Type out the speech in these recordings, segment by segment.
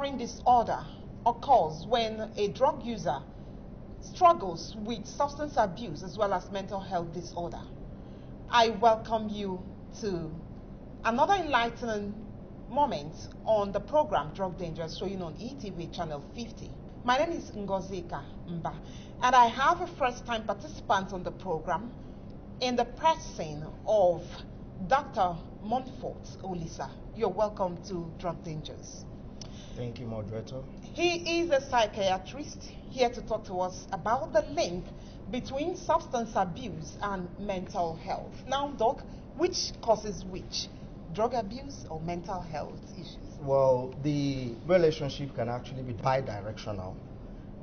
monitoring disorder occurs when a drug user struggles with substance abuse as well as mental health disorder. I welcome you to another enlightening moment on the program Drug Dangers, showing on ETV channel 50. My name is Ngozika Mba, and I have a first-time participant on the program in the person of Dr. Montfort, Olisa. You're welcome to Drug Dangers. Thank you, moderator. He is a psychiatrist here to talk to us about the link between substance abuse and mental health. Now, Doc, which causes which? Drug abuse or mental health issues? Well, the relationship can actually be bi-directional,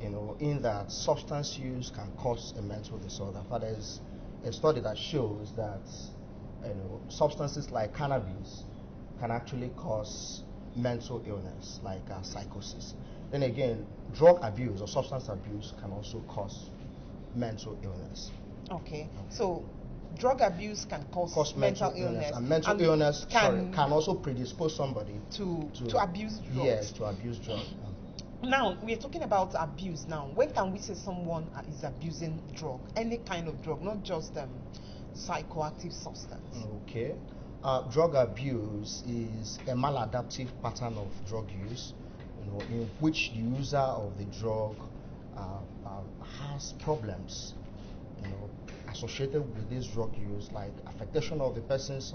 in that substance use can cause a mental disorder. But there's a study that shows that, substances like cannabis can actually cause mental illness, like psychosis. Then again, drug abuse or substance abuse can also cause mental illness. Okay. So drug abuse can cause mental illness. And mental illness can also predispose somebody to abuse drugs. Yes, to abuse drugs. Now, we're talking about abuse now. When can we say someone is abusing drug? Any kind of drug, not just psychoactive substance. Okay. Drug abuse is a maladaptive pattern of drug use, in which the user of the drug has problems, associated with this drug use, like affectation of the person's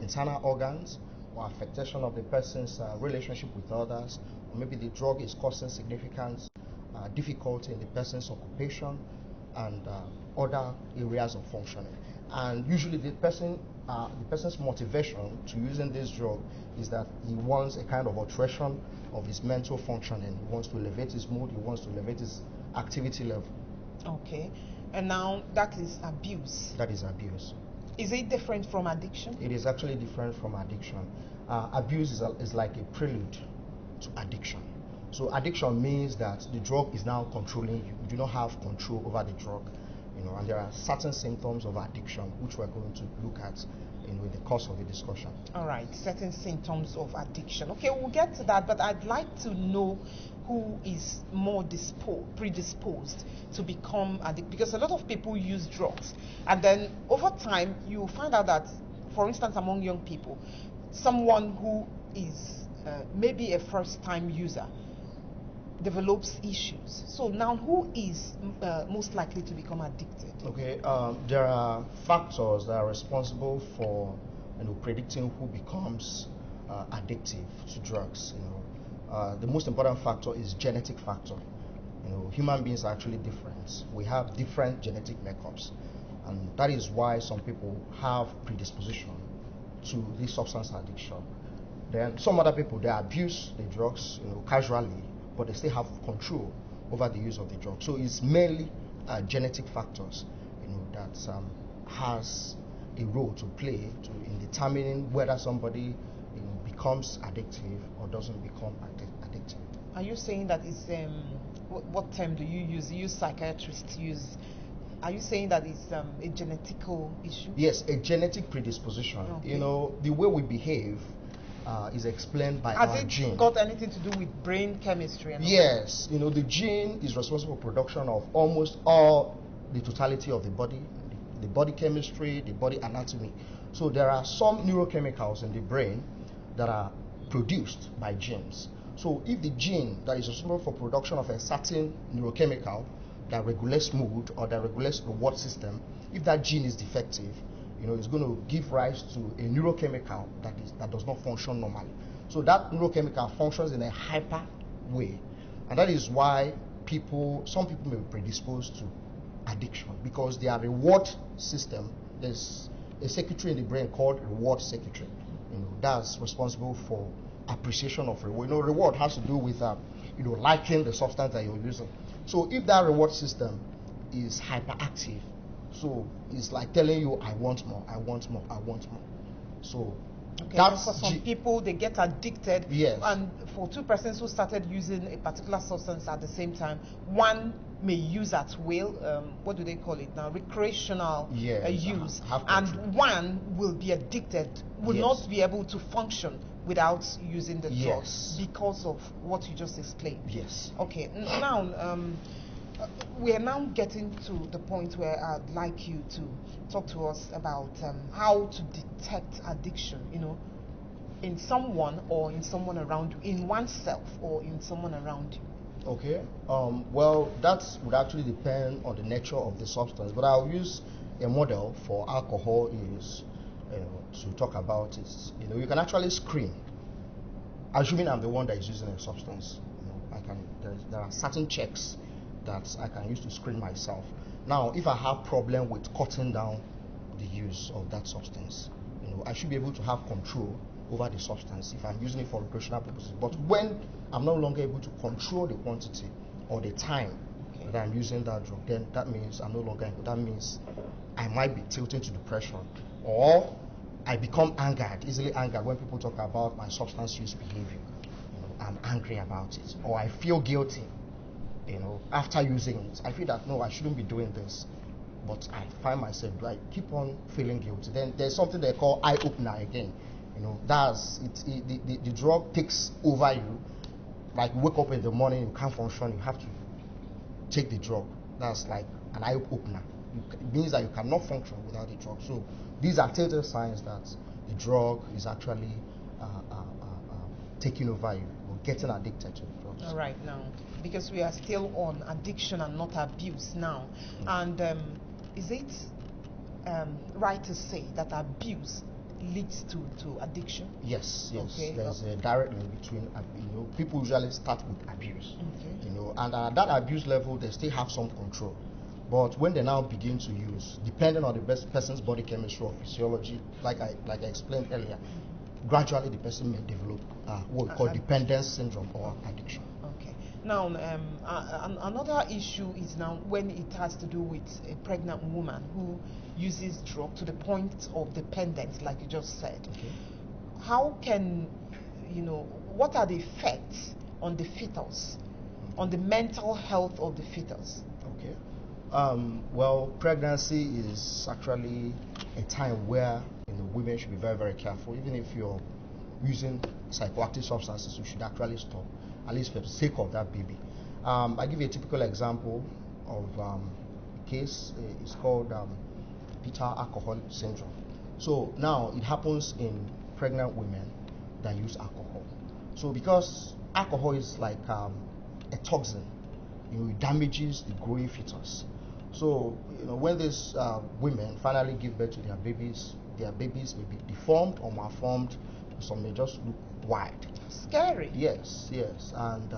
internal organs, or affectation of the person's relationship with others, or maybe the drug is causing significant difficulty in the person's occupation and other areas of functioning. And usually the person's motivation to using this drug is that he wants a kind of alteration of his mental functioning. He wants to elevate his mood, he wants to elevate his activity level. Okay. And now that is abuse. That is abuse. Is it different from addiction? It is actually different from addiction. Abuse is like a prelude to addiction. So addiction means that the drug is now controlling you. You do not have control over the drug. And there are certain symptoms of addiction which we're going to look at in the course of the discussion. All right, certain symptoms of addiction. Okay, we'll get to that, but I'd like to know who is more predisposed to become addicted, because a lot of people use drugs, and then over time you find out that, for instance, among young people, someone who is maybe a first-time user develops issues. So now, who is most likely to become addicted? Okay, there are factors that are responsible for predicting who becomes addictive to drugs. The most important factor is genetic factor. Human beings are actually different. We have different genetic makeups, and that is why some people have predisposition to this substance addiction. Then some other people, they abuse the drugs casually, but they still have control over the use of the drug. So it's mainly genetic factors, that has a role to play in determining whether somebody becomes addictive or doesn't become addictive. Are you saying that it's what term do you use? You psychiatrists use. Are you saying that it's a genetical issue? Yes, a genetic predisposition. Okay. The way we behave is explained by our gene. Has it got anything to do with brain chemistry? Yes, the gene is responsible for production of almost all the totality of the body chemistry, the body anatomy. So there are some neurochemicals in the brain that are produced by genes. So if the gene that is responsible for production of a certain neurochemical that regulates mood or that regulates the reward system, if that gene is defective, it's going to give rise to a neurochemical that does not function normally. So that neurochemical functions in a hyper way, and that is why some people may be predisposed to addiction, because their reward system, there's a circuitry in the brain called reward circuitry. That's responsible for appreciation of reward. Reward has to do with liking the substance that you're using. So if that reward system is hyperactive, so it's like telling you, I want more, I want more, I want more. So Okay, and for some people, they get addicted. Yes. And for two persons who started using a particular substance at the same time, one may use at will, what do they call it now, recreational use, and one will be addicted, will not be able to function without using the drugs because of what you just explained. Yes. Okay, now we are now getting to the point where I'd like you to talk to us about how to detect addiction, in someone or in someone around you, in oneself or in someone around you. Okay. Well, that would actually depend on the nature of the substance, but I'll use a model for alcohol use, to talk about it. You can actually screen, assuming I'm the one that is using a substance. There are certain checks that I can use to screen myself. Now, if I have problem with cutting down the use of that substance, I should be able to have control over the substance if I'm using it for recreational purposes. But when I'm no longer able to control the quantity or the time that I'm using that drug, then that means I'm no longer able. That means I might be tilting to depression, or I become angered, easily angered when people talk about my substance use behavior. I'm angry about it, or I feel guilty. After using it, I feel that no, I shouldn't be doing this, but I find myself, do I keep on feeling guilty? Then there's something they call eye opener again. That's it. The drug takes over you. Like you wake up in the morning, you can't function, you have to take the drug. That's like an eye opener. It means that you cannot function without the drug. So these are telltale signs that the drug is actually taking over you, or getting addicted to the drugs. All right, now, because we are still on addiction and not abuse now, and is it right to say that abuse leads to addiction? Yes. Okay. There's a direct link between, people usually start with abuse, and at that abuse level, they still have some control. But when they now begin to use, depending on the person's body chemistry or physiology, like I explained earlier, gradually the person may develop what we call dependence syndrome or addiction. Okay. Now, another issue is now when it has to do with a pregnant woman who uses drug to the point of dependence, like you just said. Okay. How can, what are the effects on the fetus, on the mental health of the fetus? Okay. Well, pregnancy is actually a time where women should be very, very careful. Even if you're using psychoactive substances, you should actually stop, at least for the sake of that baby. I give you a typical example of a case. It's called fetal alcohol syndrome. So now it happens in pregnant women that use alcohol. So because alcohol is like a toxin, it damages the growing fetus. So when these women finally give birth to their babies may be deformed or malformed. Some may just look wide. Scary. Yes, and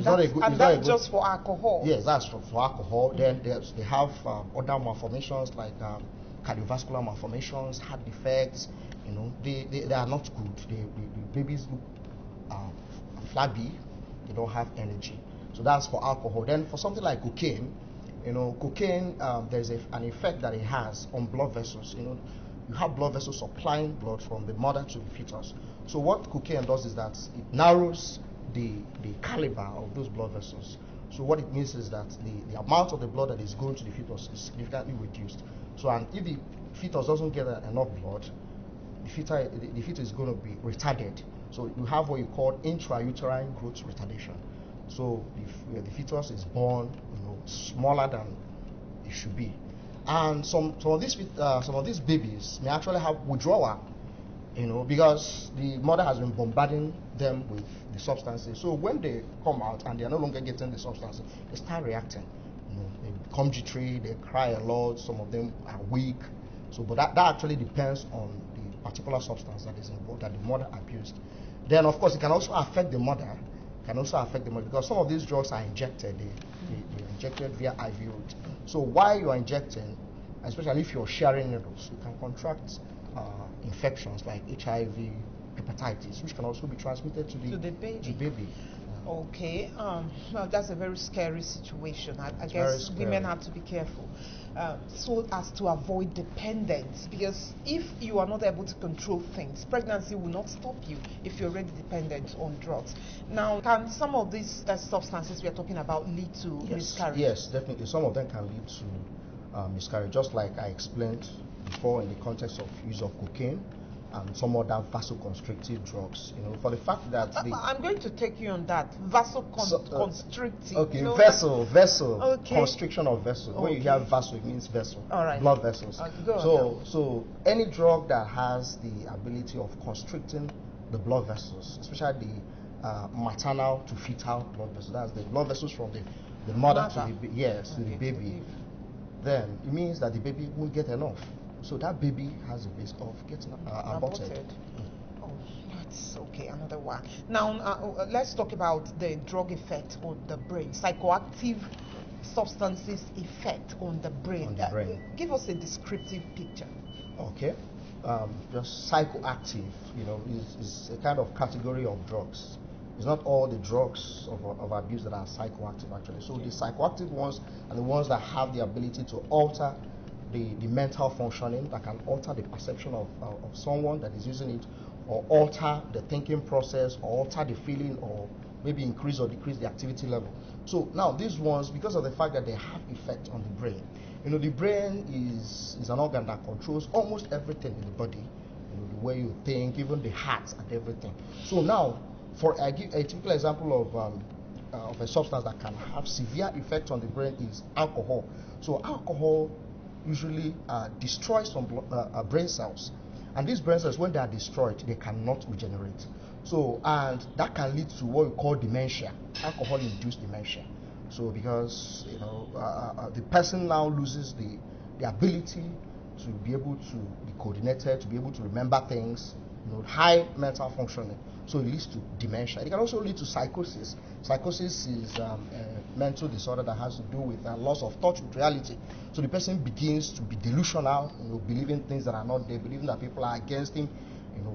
that's just for alcohol. Yes, that's for alcohol. Then they have other malformations like cardiovascular malformations, heart defects. They are not good. The babies look flabby. They don't have energy. So that's for alcohol. Then for something like cocaine, cocaine, there's an effect that it has on blood vessels. You have blood vessels supplying blood from the mother to the fetus. So what cocaine does is that it narrows the caliber of those blood vessels. So what it means is that the amount of the blood that is going to the fetus is significantly reduced. So and if the fetus doesn't get enough blood, the fetus is going to be retarded. So you have what you call intrauterine growth retardation. So the fetus is born, smaller than it should be, and some of these babies may actually have withdrawal, because the mother has been bombarding them with the substances. So when they come out and they are no longer getting the substances, they start reacting. They become jittery, they cry a lot. Some of them are weak. So, but that actually depends on the particular substance that is involved that the mother abused. Then, of course, it can also affect the mother. Because some of these drugs are injected. They're injected via IV route. So while you are injecting, especially if you're sharing needles, you can contract infections like HIV, hepatitis, which can also be transmitted to the baby. Okay. Well, that's a very scary situation. I Very guess scary. women have to be careful, so as to avoid dependence. Because if you are not able to control things, pregnancy will not stop you if you're already dependent on drugs. Now, can some of these substances we are talking about lead to miscarriage? Yes, definitely. Some of them can lead to miscarriage, just like I explained before in the context of use of cocaine and some other vasoconstrictive drugs. For the fact that I'm going to take you on that. Vasoconstrictive. Okay, vessel. Okay. Constriction of vessel. When you hear vessel, it means vessel. All right. Blood vessels. Go on So any drug that has the ability of constricting the blood vessels, especially the maternal to fetal blood vessels, that's the blood vessels from the mother to the to the baby, then it means that the baby won't get enough. So that baby has a risk of getting aborted. Oh, that's okay. Another one. Now, let's talk about the drug effect on the brain. Psychoactive substances effect on the brain. Give us a descriptive picture. Okay. Just psychoactive, is a kind of category of drugs. It's not all the drugs of abuse that are psychoactive, actually. So the psychoactive ones are the ones that have the ability to alter the mental functioning, that can alter the perception of someone that is using it, or alter the thinking process, or alter the feeling, or maybe increase or decrease the activity level. So now these ones, because of the fact that they have effect on the brain, the brain is an organ that controls almost everything in the body, the way you think, even the heart and everything. So now, I give a typical example of a substance that can have severe effect on the brain is alcohol. So alcohol usually destroys some brain cells, and these brain cells, when they are destroyed, they cannot regenerate. So, and that can lead to what we call dementia, alcohol-induced dementia. So, because the person now loses the ability to be able to be coordinated, to be able to remember things, high mental functioning. So it leads to dementia. It can also lead to psychosis. Psychosis is a mental disorder that has to do with loss of touch with reality. So the person begins to be delusional, believing things that are not there, believing that people are against him.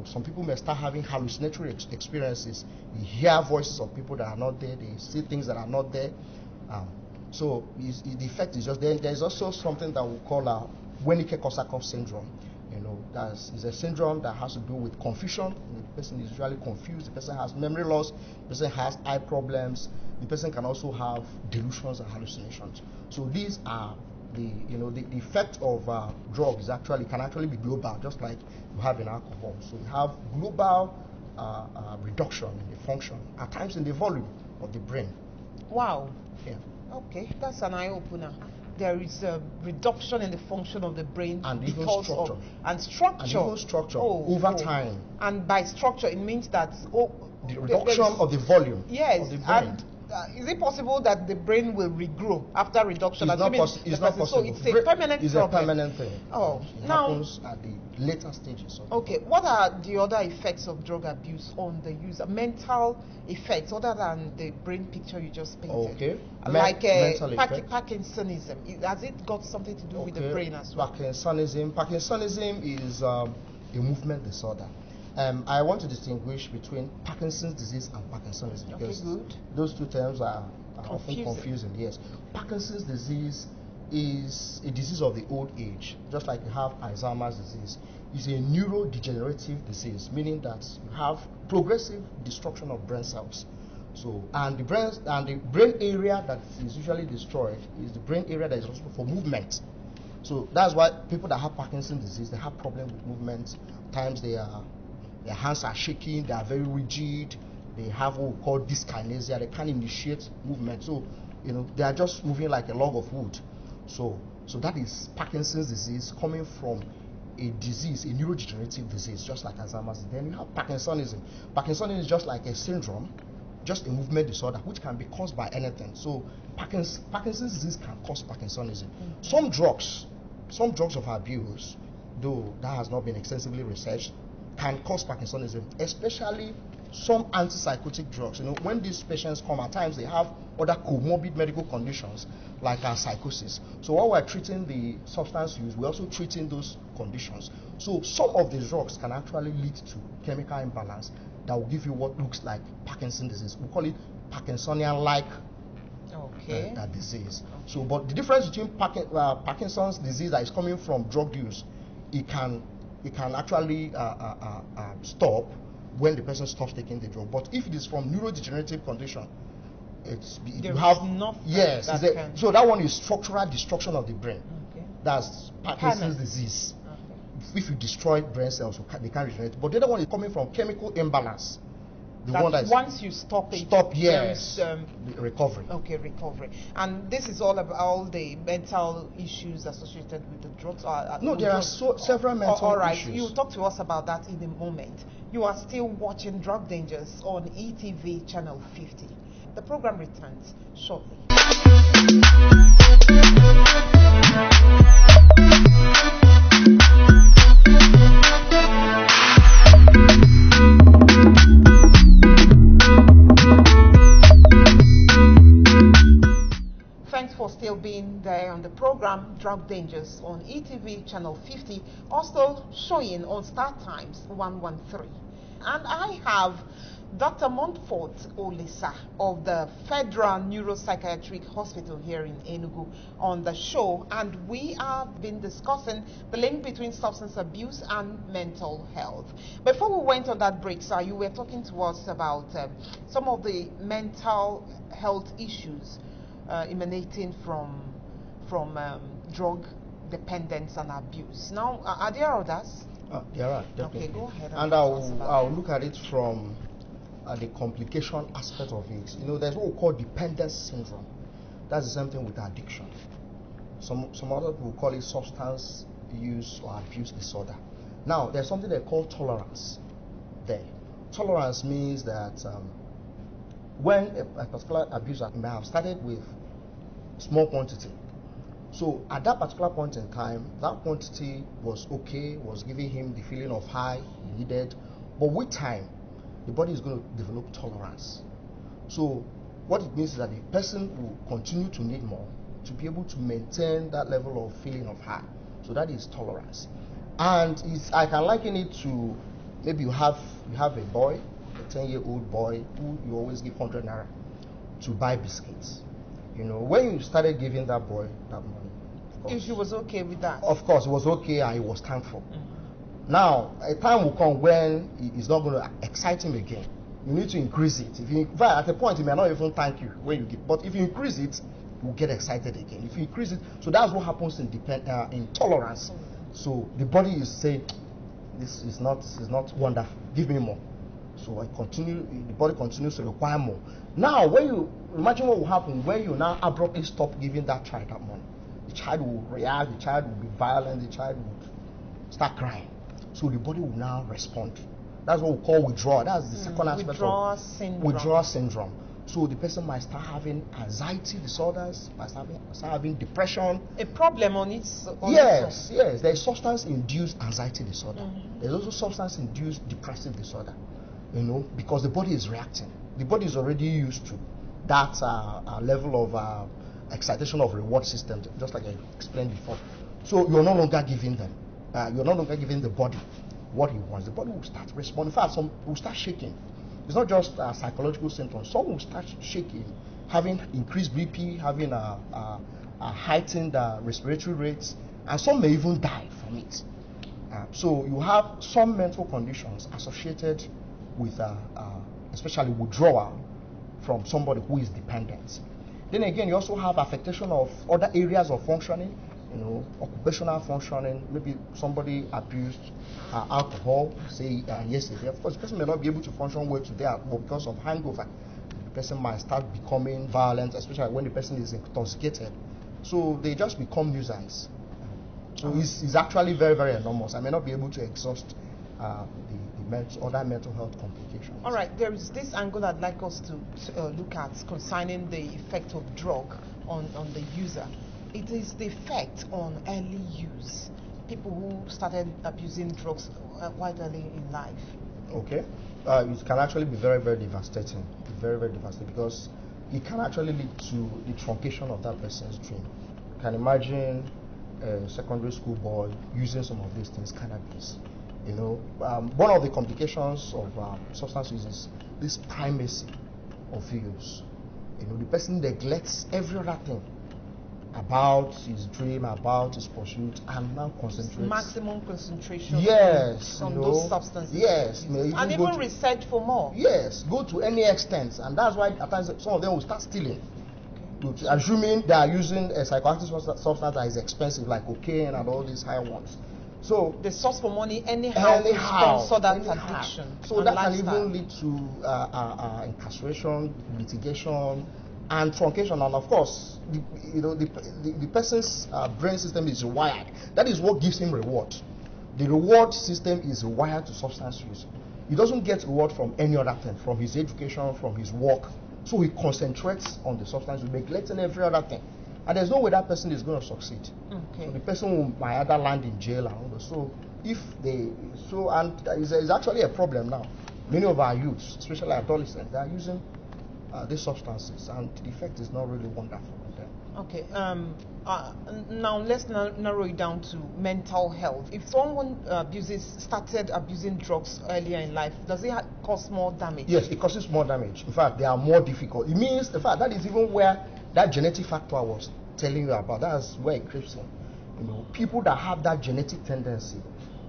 Some people may start having hallucinatory experiences. They hear voices of people that are not there. They see things that are not there. So the effect is just there. There's also something that we call Wernicke-Korsakoff syndrome. Is a syndrome that has to do with confusion. The person is usually confused. The person has memory loss. The person has eye problems. The person can also have delusions and hallucinations. So these are the effect of drugs can actually be global, just like you have in alcohol. So you have global reduction in the function, at times in the volume of the brain. Wow. Yeah. Okay, that's an eye opener. There is a reduction in the function of the brain and because structure. And even structure over time. And by structure, it means that the reduction of the volume of the brain. And is it possible that the brain will regrow after reduction? It's not possible. So it's a permanent It's problem. a permanent thing. Oh, it happens at the later stages. Okay, what are the other effects of drug abuse on the user? Mental effects, other than the brain picture you just painted. Okay. Like Parkinsonism. Has it got something to do with the brain as well? Parkinsonism is a movement disorder. I want to distinguish between Parkinson's disease and Parkinsonism, because those two terms are often confusing. Yes, Parkinson's disease is a disease of the old age, just like you have Alzheimer's disease. It's a neurodegenerative disease, meaning that you have progressive destruction of brain cells. So, and the brain area that is usually destroyed is the brain area that is responsible for movement. So that's why people that have Parkinson's disease, they have problem with movement. At times their hands are shaking, they are very rigid, they have what we call dyskinesia, they can't initiate movement. So, they are just moving like a log of wood. So that is Parkinson's disease, coming from a disease, a neurodegenerative disease, just like Alzheimer's. Then you have Parkinsonism. Parkinsonism is just like a syndrome, just a movement disorder, which can be caused by anything. So Parkinson's disease can cause Parkinsonism. Some drugs of abuse, though that has not been extensively researched, can cause Parkinsonism, especially some antipsychotic drugs. When these patients come, at times they have other comorbid medical conditions like psychosis. So while we're treating the substance use, we're also treating those conditions. So some of these drugs can actually lead to chemical imbalance that will give you what looks like Parkinson's disease. We call it Parkinsonian-like disease. So, but the difference between Parkinson's disease that is coming from drug use, it can actually stop when the person stops taking the drug. But if it is from neurodegenerative condition, so that one is structural destruction of the brain. Okay. That's Parkinson's disease. Okay. If you destroy brain cells, they can't regenerate. But the other one is coming from chemical imbalance. Once you stop it, yes, recovery. Okay, recovery. And this is all about all the mental issues associated with the drugs? No, there are several mental issues. All right, you'll talk to us about that in a moment. You are still watching Drug Dangers on ETV Channel 50. The program returns shortly. Thanks for still being there on the program Drug Dangers on ETV Channel 50, also showing on Star Times 113. And I have Dr. Montfort Olisa of the Fed.Neuropsychiatric Hospital here in Enugu on the show, and we have been discussing the link between substance abuse and mental health. Before we went on that break, sir, you were talking to us about some of the mental health issues emanating from drug dependence and abuse. Now, are there others? There are, definitely. Okay, go ahead. And I'll look at it from the complication aspect of it. You know, there's what we call dependence syndrome. That's the same thing with addiction. Some other people call it substance use or abuse disorder. Now, there's something they call tolerance there. Tolerance means that when a particular abuser may have started with small quantity. So at that particular point in time, that quantity was okay, was giving him the feeling of high he needed. But with time, the body is going to develop tolerance. So what it means is that the person will continue to need more to be able to maintain that level of feeling of high. So that is tolerance. And I can liken it to maybe you have a boy, a 10-year-old boy who you always give 100 naira to buy biscuits. You know, when you started giving that boy that money, if he was okay with that, of course, it was okay and he was thankful. Now, a time will come when it's not going to excite him again. You need to increase it. At a point, he may not even thank you when you give. But if you increase it, he will get excited again. If you increase it, so that's what happens in tolerance. So the body is saying, this is not wonderful. Give me more. So the body continues to require more. Now, when you imagine what will happen when you now abruptly stop giving that child that money, the child will react, the child will be violent, the child will start crying. So the body will now respond. That's what we call withdrawal. That's the second aspect of withdrawal syndrome. So the person might start having anxiety disorders, might start having depression. A problem on its own. Yes. There's substance-induced anxiety disorder. There's also substance-induced depressive disorder. You know, because the body is reacting. The body is already used to that level of excitation of reward system, just like I explained before. So you're no longer giving them. You're no longer giving the body what he wants. The body will start responding. In fact, some will start shaking. It's not just psychological symptoms. Some will start shaking, having increased BP, having a heightened respiratory rates, and some may even die from it. So you have some mental conditions associated with especially withdrawal from somebody who is dependent. Then again, you also have affectation of other areas of functioning, you know, occupational functioning. Maybe somebody abused alcohol, say yesterday. Of course, the person may not be able to function well today, but because of hangover, the person might start becoming violent, especially when the person is intoxicated. So they just become nuisance. So it's actually very, very enormous. I may not be able to exhaust the other mental health complications. All right, there is this angle I'd like us to look at concerning the effect of drug on the user. It is the effect on early use. People who started abusing drugs quite early in life. Okay. It can actually be very, very devastating. Very, very devastating, because it can actually lead to the truncation of that person's dream. You can imagine a secondary school boy using some of these things, cannabis. One of the complications of substance use is this primacy of use. The person neglects every other thing about his dream, about his pursuit, and now concentrates. Maximum concentration. Yes, on those substances. Yes, and even research for more. Yes, go to any extent, and that's why at times some of them will start stealing. Okay. Assuming they are using a psychoactive substance that is expensive, like cocaine and all these high ones. So the source for money anyhow to sponsor that addiction. So that can even lead to incarceration, litigation, and truncation. And of course, the person's brain system is wired. That is what gives him reward. The reward system is wired to substance use. He doesn't get reward from any other thing, from his education, from his work. So he concentrates on the substance use, neglecting every other thing. And there's no way that person is going to succeed. Okay. So the person might either land in jail and all that. So it's actually a problem now. Many of our youths, especially adolescents, they are using these substances, and the effect is not really wonderful on them. Okay. Now let's narrow it down to mental health. If someone started abusing drugs earlier in life, does it cause more damage? Yes, it causes more damage. In fact, they are more difficult. It means, in fact, that is even where that genetic factor I was telling you about, that's where it creeps in. People that have that genetic tendency,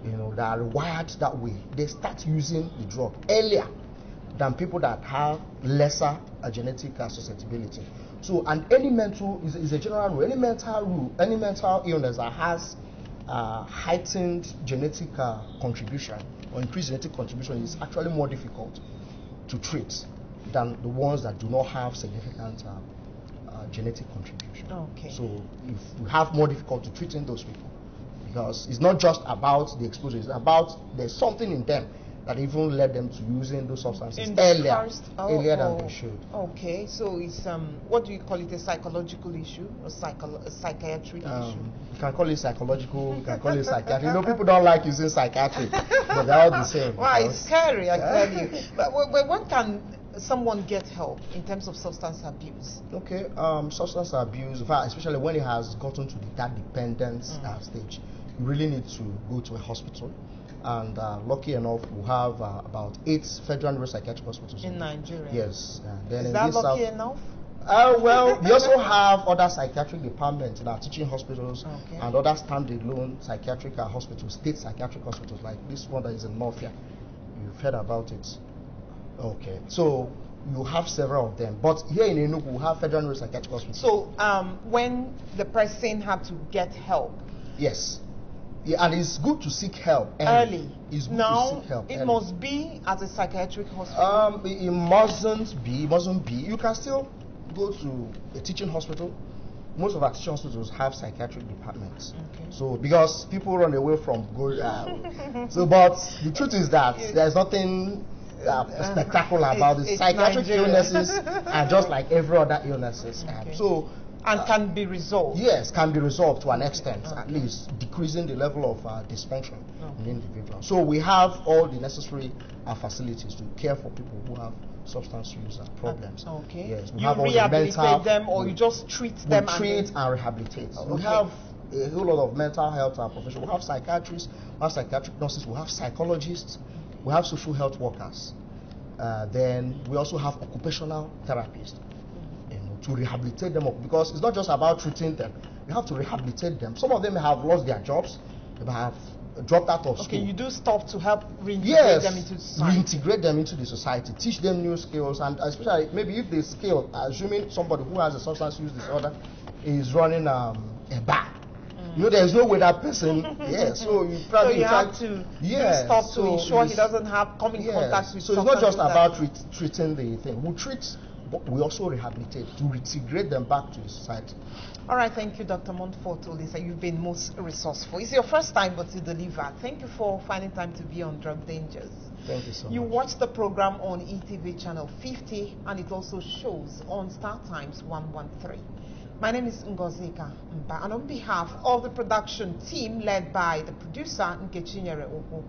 that are wired that way, they start using the drug earlier than people that have lesser genetic susceptibility. So, and any mental is a general rule. Any mental illness that has heightened genetic contribution or increased genetic contribution is actually more difficult to treat than the ones that do not have significant genetic contribution. Okay. So, if we have more difficulty treating those people, because it's not just about the exposure; it's about there's something in them that even led them to using those substances earlier than they should. Okay, so it's what do you call it? A psychological issue or a psychiatric issue? You can call it psychological. You can call it psychiatric. People don't like using psychiatric, but they're all the same. Wow, it's scary, I tell you. But when can someone get help in terms of substance abuse? Okay, substance abuse, especially when it has gotten to that dependence stage, you really need to go to a hospital. And lucky enough, we have about 8 federal neuropsychiatric hospitals in Nigeria. Yes. Is that lucky enough? Well, we also have other psychiatric departments in our teaching hospitals and other standalone psychiatric hospitals, state psychiatric hospitals, like this one that is in Montfort. You've heard about it. Okay. So you have several of them. But here in Enug, we have federal neuropsychiatric hospitals. So when the person had to get help? Yes. Yeah, and it's good to seek help early. It's good now, to seek help it early. must be at a psychiatric hospital. It mustn't be. It mustn't be. You can still go to a teaching hospital. Most of our teaching hospitals have psychiatric departments. Okay. So because people run away from going. But the truth is that there's nothing spectacular about it. Psychiatric illnesses are just like every other illnesses. Okay. And can be resolved. Yes, can be resolved to an extent, at least decreasing the level of dysfunction in the individual. So we have all the necessary facilities to care for people who have substance use problems. Okay. Yes, we you have rehabilitate them, or you just treat them? Treat and rehabilitate. We have a whole lot of mental health professionals. We have psychiatrists, we have psychiatric nurses, we have psychologists, we have social health workers. Then we also have occupational therapists. To rehabilitate them up, because it's not just about treating them. You have to rehabilitate them. Some of them have lost their jobs, they have dropped out of school. Okay, you do stuff to help reintegrate them into society. Reintegrate them into the society, teach them new skills, and especially maybe if the skill, assuming somebody who has a substance use disorder is running a bar. There's no way that person. So you probably have to do stuff to ensure he doesn't come in contact with. So it's not just about treating the thing. We treat. But we also rehabilitate to reintegrate them back to the society. All right, thank you, Dr. Montfort, Olisa. You've been most resourceful. It's your first time, but you deliver. Thank you for finding time to be on Drug Dangers. Thank you so much. You watch the program on ETV channel 50, and it also shows on Star Times 113. My name is Ngozika Mba, and on behalf of the production team led by the producer Nkechinyere Opo,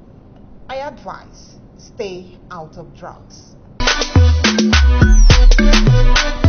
I advise stay out of drugs. Thank you.